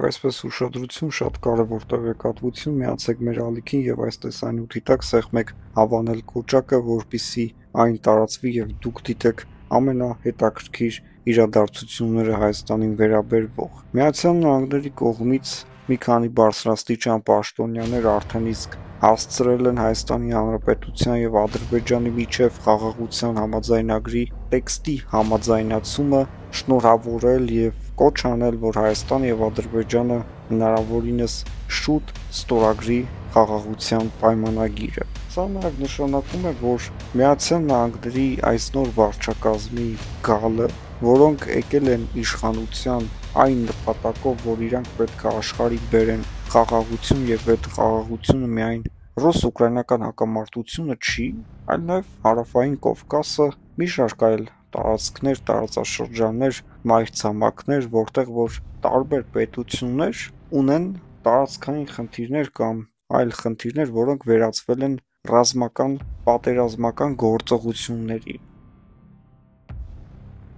այսպես ուշադրություն, շատ կարևոր տեղեկատվություն, միացեք մեր ալիքին եւ այս տեսանյութի տակ սեղմեք հավանել կոճակը, որպիսի այն տարածվի եւ դուք դիտեք ամենահետաքրքիր իրադարձությունները Հայաստանին վերաբերվող։ Միացյալ Նահանգների կողմից մի քանի բարձրաստիճան պաշտոնյաներ արդեն իսկ հասցրել են Հայաստանի Հանրապետության եւ Ադրբեջանի միջև խաղաղության համաձայնագրի տեքստի համաձայնացումը շնորհավորել եւ կոչ անել, որ Հայաստանը եւ Ադրբեջանը հնարավորինս շուտ ստորագրի խաղաղության պայմանագիրը։ Սա նաև նշանակում է, որ Միացյալ Նահանգների այս նոր վարչակազմի գալը, որոնք եկել են իշխանության այն նպատակով, որ իրանք պետք է աշխարհի բերեն խաղաղություն եւ այդ խաղաղությունը միայն ռուս-ուկրաինական հակամարտությունը չի, այլ նաև հարավային Կովկասը մի շարք այլ տարածքներ, տարածաշրջաններ, մայրցամաքներ, որտեղ որ տարբեր պետություններ ունեն տարածքային խնդիրներ կամ այլ խնդիրներ, որոնք վերածվել են ռազմական, պատերազմական գործողությունների։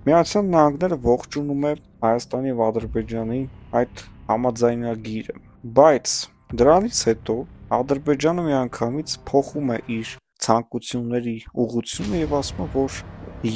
Միացյալ Նահանգները ողջունում է Հայաստանի եւ Ադրբեջանի այդ համաձայնագիրը, բայց դրանից հետո Ադրբեջանը միանգամից փոխում է իր ցանկությունների ուղղությունը եւ ասում է, որ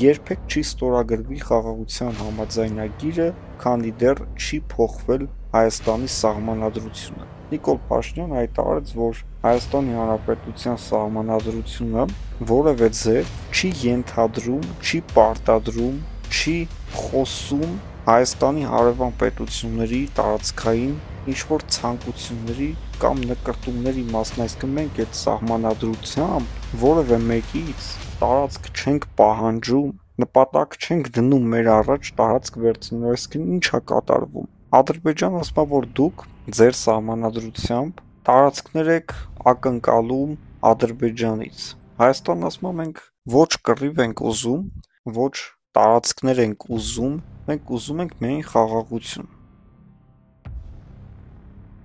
երբեք չի ստորագրվի խաղաղության համաձայնագիրը, քանի դեռ չի փոխվել Հայաստանի սահմանադրությունը։ Նիկոլ Փաշինյանը հայտարարեց, որ Հայաստանի Հանրապետության սահմանադրությունը որևէ ձև չի ենթադրում, չի պարտադրում, չի խոսում Հայաստանի հարևան պետությունների տարածքային ինչ-որ ցանկությունների կամ նկրտումների մասն, այսինքն մենք այդ սահմանադրությամբ որևէ մեկից տարածք չենք պահանջում, նպատակ չենք դնում մեր առաջ տարածք վերցնելու, այսինքն ինչ է կատարվում։ Ադրբեջանը ասում է, որ դուք ձեր սահմանադրությամբ տարածքներ եք ակնկալում Ադրբեջանից։ Հայաստանն ասում է, մենք ոչ կռիվ ենք ուզում, ոչ տարածքներ ենք ուզում, մենք ուզում ենք միայն խաղաղություն։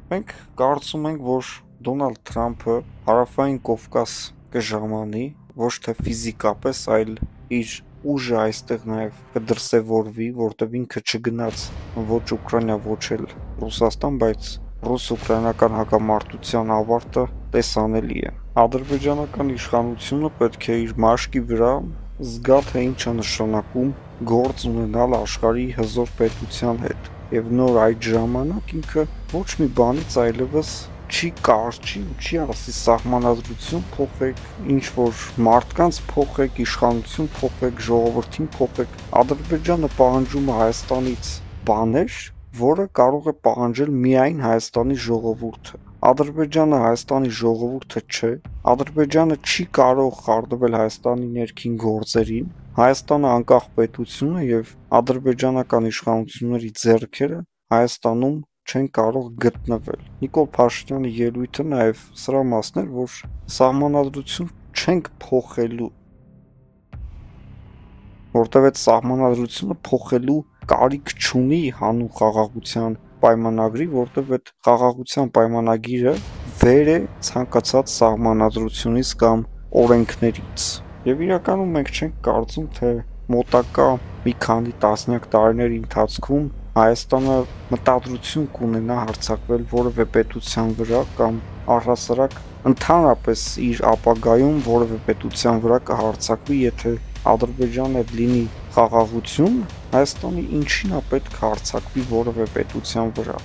Մենք կարծում ենք, որ Դոնալդ Թրամփը հարավային Կովկաս կժամանի, ոչ թե ֆիզիկապես, այլ իր ուժը այստեղ նաև կդրսևորվի, որտեղ ինքը չգնաց ոչ Ուկրաինա, ոչ էլ Ռուսաստան, բայց ռուս-ուկրաինական հակամարտության ավարտը տեսանելի է։ Ադրբեջանական իշխանությունը պետք է իր մաշկի վրա զգա, թե ինչ է նշանակում գործ ունենալ աշխարհի հզոր պետության հետ, եւ նոր այդ ժամանակ ինքը ոչ մի բանից այլևս չի կարճի ու չի ասի սահմանադրություն փոխեք, ինչ որ մարդկանց փոխեք, իշխանություն փոխեք, ժողովրդին փոխեք։ Ադրբեջանը պահանջում է Հայաստանից բաներ, որը կարող է պահանջել միայն Հայաստանի ժողովուրդը։ Ադրբեջանը Հայաստանի ժողովուրդը չէ, Ադրբեջանը չի կարող խառնվել Հայաստանի ներքին գործերին, Հայաստանը անկախ պետություն է եւ ադրբեջանական իշխանությունների ձեռքերը Հայաստանում չեն կարող գտնվել։ Նիկոլ Փաշինյանի ելույթը նաև սրա մասն էր, որ սահմանադրություն չենք փոխելու, որտեղ այդ սահմանադրությունը փոխելու կարիք չունի հանուն խաղաղության պայմանագրի, որտեղ այդ խաղաղության պայմանագիրը վեր է ցանկացած սահմանադրությունից կամ օրենքներից։ Եվ իրականում մենք չենք կարծում, թե մոտակա մի քանի տասնյակ տարիների ընթացքում Հայաստանը մտադրություն կունենա հարձակվել որևէ պետության վրա կամ առհասարակ ընդհանրապես իր ապագայում որևէ պետության վրա կհարձակվի, եթե Ադրբեջանը լինի խաղաղություն, Հայաստանի ինչին է պետք հարձակվի որևէ պետության վրա։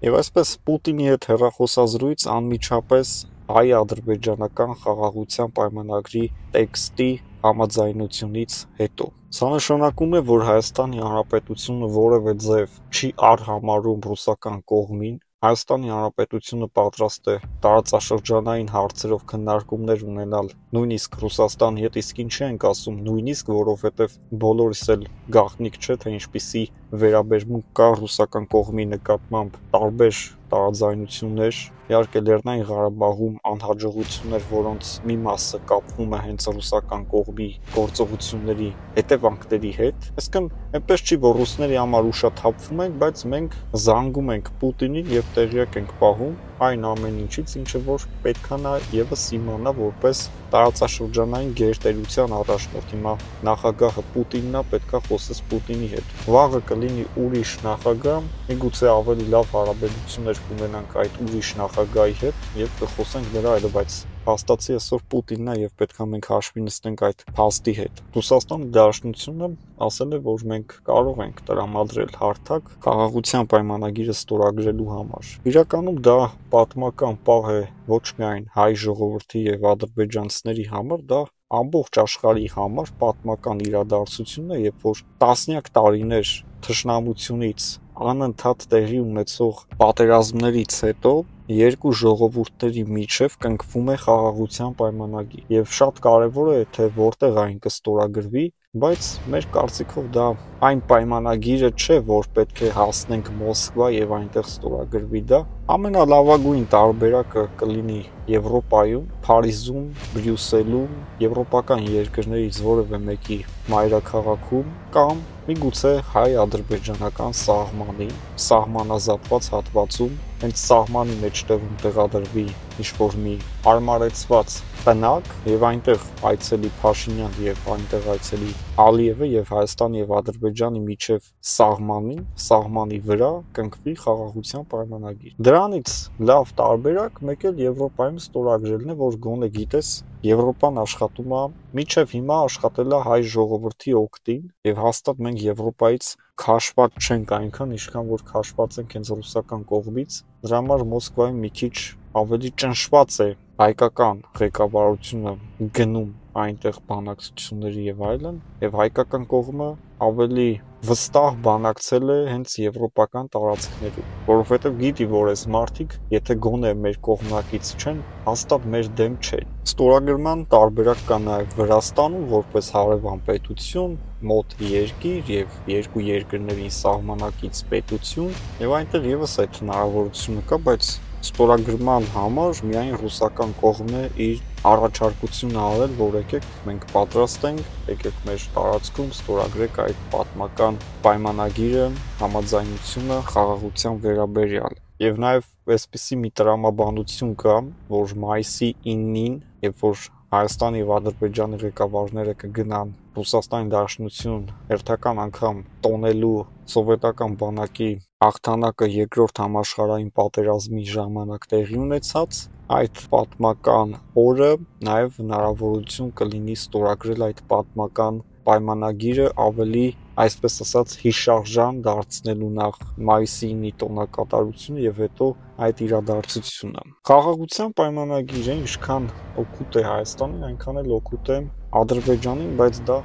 Եվ այսպես Պուտինի հետ հեռախոսազրույց անմիջապես հայ-ադրբեջանական խաղաղության պայմանագրի տեքստի համաձայնությունից հետո։ Սա նշանակում է, որ Հայաստանի Հանրապետությունը որևէ ձև չի արհամարհում ռուսական կողմին, Հայաստանի Հանրապետությունը պատրաստ է տարածաշրջանային հարցերով քննարկումներ ունենալ նույնիսկ Ռուսաստանի հետ, իսկ ինչի ենք ասում նույնիսկ, որովհետև բոլորիս էլ գաղտնիք չէ, թե ինչպիսի վերաբերմունք կա ռուսական կողմի նկատմամբ տարբեր տարաձայնություններ, իհարկե Լեռնային Ղարաբաղում անհաջողություններ, որոնց մի մասը կապվում է հենց ռուսական կողմի գործողությունների հետևանքների հետ, այսինքն այնպես չի, որ ռուսների համար ուշաթափվում ենք, բայց մենք զանգում ենք Պուտինին եւ տեղյակ ենք պահում, այն ամեն ինչից, ինչը որ պետք է նա եւս իմանա որպես տարածաշրջանային գերտերության առաջնորդ։ Հիմա նախագահը Պուտինն է, պետքա խոսես Պուտինի հետ։ Վաղը կլինի ուրիշ նախագահ, միգուցե ավելի լավ հարաբերություններ կունենանք այդ ուրիշ նախագահի հետ եւ կխոսենք նրա հետ, բայց փաստացի այսօր Պուտինն է եւ պետքա մենք հաշվի նստենք այդ փաստի հետ։ Ռուսաստանի Դաշնությունը ասել է, որ մենք կարող ենք տրամադրել հարթակ խաղաղության պայմանագիրը ստորագրելու համար։ Իրականում դա պատմական պահ է ոչ միայն հայ ժողովրդի եւ ադրբեջանցիների համար, դա ամբողջ աշխարհի համար պատմական իրադարձություն է, երբ որ տասնյակ տարիներ թշնամությունից անընդհատ տեղի ունեցող պատերազմներից հետո երկու ժողովուրդների միջև կնքվում է խաղաղության պայմանագիր եւ շատ կարեւոր է թե որտեղ այն կստորագրվի, բայց մեր կարծիքով դա այն պայմանագիրը չէ, որ պետք է հասնենք Մոսկվա եւ այնտեղ ստորագրվի դա։ Ամենալավագույն տարբերակը կլինի Եվրոպայում, Փարիզում, Բրյուսելում, եվրոպական երկրներից որևէ մեկի մայրաքաղաքում կամ միգուցե հայ-ադրբեջանական սահմանին, սահմանազատված հատվածում, հենց սահմանի մեջտեղում տեղադրվի ինչ-որ մի հարմարեցված տնակ եւ այնտեղ այցելի Փաշինյան եւ այնտեղ այցելի Ալիևը եւ Հայաստանի եւ Ադրբեջանի միջև սահմանի վրա կնքվի խաղաղության պայմանագիր։ Դրանից լավ տարբերակ մեկ էլ Եվրոպայում ստորագրելն է, որ գոնե գիտես Եվրոպան աշխատում է, մինչև հիմա աշխատել է հայ ժողովրդի օգտին եւ հաստատ մենք Եվրոպայից քաշված չենք այնքան, ինչքան որ քաշված ենք հենց ռուսական կողմից։ Դրա համար Մոսկվայում մի քիչ ավելի ճնշված է հայկական ղեկավարությունը գնում այնտեղ բանակցությունների եւ այլն, եւ հայկական կողմը ավելի վստահ բանակցել է հենց եվրոպական տարածքներում, որովհետեւ գիտի, որ այս մարդիկ, եթե գոնե մեր կողմնակից չեն, հաստատ մեր դեմ չեն։ Ստորագրման տարբերակ կա նաեւ Վրաստանում, որպես հարևան պետություն, մոտ երկիր եւ երկու երկրների սահմանակից պետություն, եւ այնտեղ եւս այդ հնարավորությունը կա, բայց ստորագրման համար միայն ռուսական կողմն է իր առաջարկությունը արել, որ եկեք մենք պատրաստ ենք, եկեք մեր տարածքում ստորագրեք այդ պատմական պայմանագիրը, համաձայնությունը խաղաղության վերաբերյալ։ Եվ նաև այսպիսի մի տրամաբանություն կա, որ մայիսի 9-ին, երբ որ Հայաստանի եւ Ադրբեջանի ղեկավարները կգնան Ռուսաստանի Դաշնություն հերթական անգամ տոնելու սովետական բանակի հաղթանակը երկրորդ համաշխարհային պատերազմի ժամանակ տեղի ունեցած, այդ պատմական օրը նաև հնարավորություն կլինի ստորագրել այդ պատմական պայմանագիրը ավելի, այսպես ասած, հիշարժան դարձնելու նախ մայիսի 9-ի տոնակատարությունը եւ հետո այդ իրադարձությունը։ Խաղաղության պայմանագիրը ինչքան օգուտ է Հայաստանին, այնքան էլ օգուտ է Ադրբեջանին, բայց դա